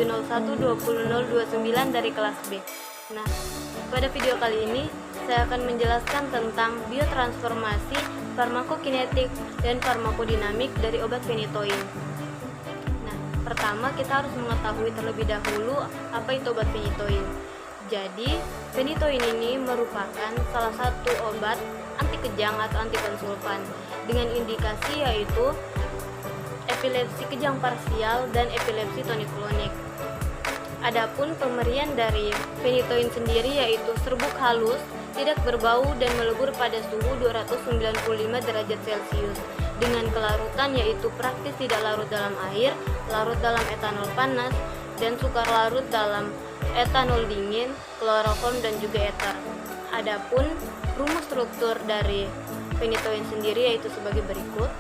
701-20029 dari kelas B. Nah, pada video kali ini saya akan menjelaskan tentang biotransformasi, farmakokinetik, dan farmakodinamik dari obat phenytoin. Nah, pertama kita harus mengetahui terlebih dahulu apa itu obat phenytoin. Jadi, phenytoin ini merupakan salah satu obat anti kejang atau antikonvulsan dengan indikasi yaitu epilepsi kejang parsial dan epilepsi tonik-klonik. Adapun pemberian dari phenytoin sendiri yaitu serbuk halus, tidak berbau dan melebur pada suhu 295 derajat Celcius dengan kelarutan yaitu praktis tidak larut dalam air, larut dalam etanol panas, dan sukar larut dalam etanol dingin, kloroform, dan juga eter. Adapun rumus struktur dari phenytoin sendiri yaitu sebagai berikut.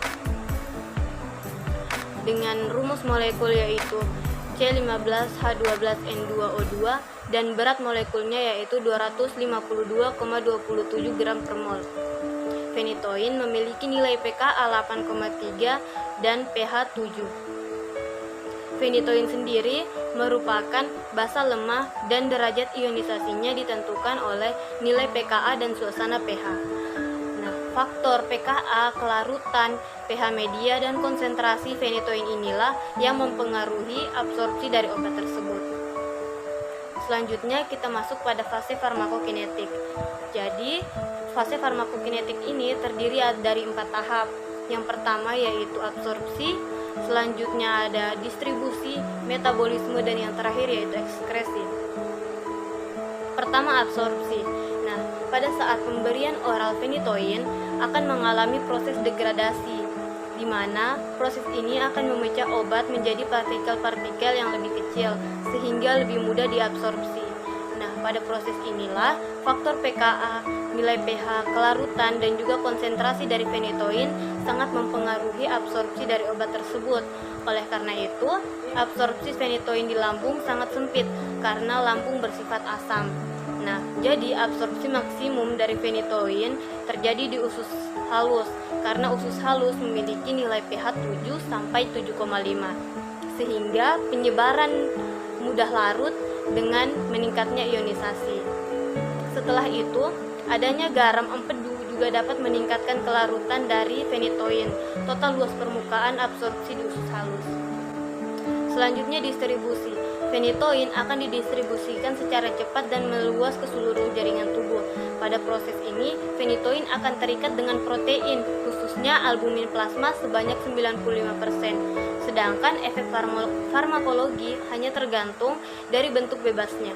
Dengan rumus molekul yaitu C15H12N2O2 dan berat molekulnya yaitu 252,27 gram per mol. Phenytoin memiliki nilai pKa 8,3 dan pH 7. Phenytoin sendiri merupakan basa lemah dan derajat ionisasinya ditentukan oleh nilai pKa dan suasana pH. Nah, faktor pKa, kelarutan, pH media, dan konsentrasi phenytoin inilah yang mempengaruhi absorpsi dari obat tersebut. Selanjutnya kita masuk pada fase farmakokinetik. Jadi, fase farmakokinetik ini terdiri dari 4 tahap. Yang pertama yaitu absorpsi, selanjutnya ada distribusi, metabolisme, dan yang terakhir yaitu ekskresi. Pertama, absorpsi. Nah, pada saat pemberian oral phenytoin akan mengalami proses degradasi, di mana proses ini akan memecah obat menjadi partikel-partikel yang lebih kecil sehingga lebih mudah diabsorpsi. Nah, pada proses inilah faktor pKa, nilai pH, kelarutan, dan juga konsentrasi dari phenytoin sangat mempengaruhi absorpsi dari obat tersebut. Oleh karena itu, absorpsi phenytoin di lambung sangat sempit karena lambung bersifat asam. Nah, jadi absorpsi maksimum dari phenytoin terjadi di usus halus karena usus halus memiliki nilai pH 7 sampai 7,5 sehingga penyebaran mudah larut dengan meningkatnya ionisasi. Setelah itu, adanya garam empedu juga dapat meningkatkan kelarutan dari phenytoin, total luas permukaan absorpsi di usus halus. Selanjutnya distribusi. Phenytoin akan didistribusikan secara cepat dan meluas ke seluruh jaringan tubuh. Pada proses ini, phenytoin akan terikat dengan protein, khususnya albumin plasma sebanyak 95%. Sedangkan efek farmakologi hanya tergantung dari bentuk bebasnya.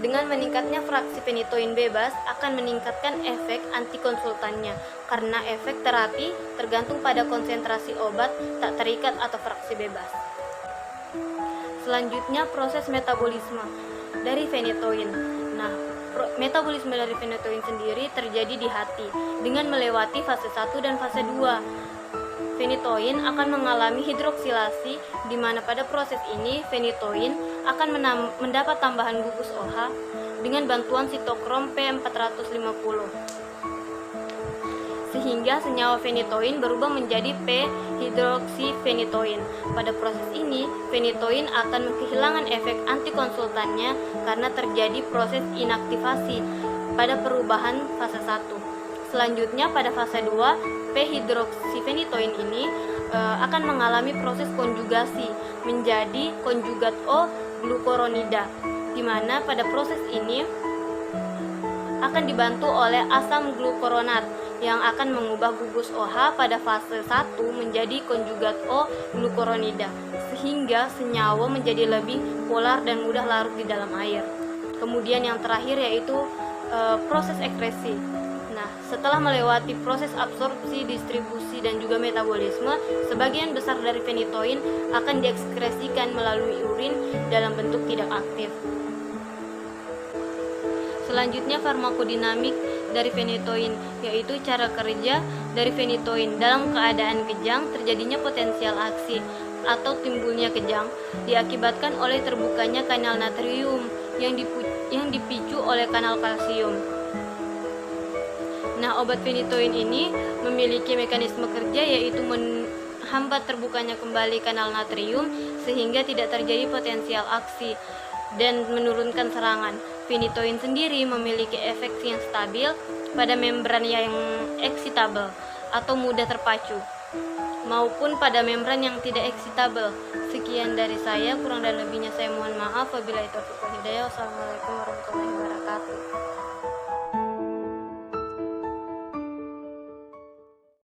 Dengan meningkatnya fraksi phenytoin bebas akan meningkatkan efek antikonsultannya karena efek terapi tergantung pada konsentrasi obat tak terikat atau fraksi bebas. Selanjutnya proses metabolisme dari phenytoin. Nah, metabolisme dari phenytoin sendiri terjadi di hati dengan melewati fase 1 dan fase 2. Phenytoin akan mengalami hidroksilasi di mana pada proses ini phenytoin akan mendapat tambahan gugus OH dengan bantuan sitokrom P450 sehingga senyawa phenytoin berubah menjadi p-hidroksiphenytoin. Pada proses ini, phenytoin akan kehilangan efek antikonsultannya karena terjadi proses inaktivasi pada perubahan fase 1. Selanjutnya pada fase 2, p-hidroksiphenytoin ini akan mengalami proses konjugasi menjadi konjugat O-glukoronida, di mana pada proses ini akan dibantu oleh asam glukoronat yang akan mengubah gugus OH pada fase 1 menjadi konjugat O-glukoronida sehingga senyawa menjadi lebih polar dan mudah larut di dalam air. Kemudian yang terakhir yaitu proses ekskresi. Nah, setelah melewati proses absorpsi, distribusi, dan juga metabolisme, sebagian besar dari phenytoin akan diekskresikan melalui urin dalam bentuk tidak aktif. Selanjutnya farmakodinamik dari phenytoin, yaitu cara kerja dari phenytoin dalam keadaan kejang terjadinya potensial aksi atau timbulnya kejang diakibatkan oleh terbukanya kanal natrium yang dipicu oleh kanal kalsium. Nah, obat phenytoin ini memiliki mekanisme kerja yaitu menghambat terbukanya kembali kanal natrium sehingga tidak terjadi potensial aksi dan menurunkan serangan. Phenytoin sendiri memiliki efek yang stabil pada membran yang excitable atau mudah terpacu maupun pada membran yang tidak excitable. Sekian dari saya, kurang dan lebihnya saya mohon maaf. Wabillahi taufiq wal hidayah. Wassalamualaikum warahmatullahi wabarakatuh.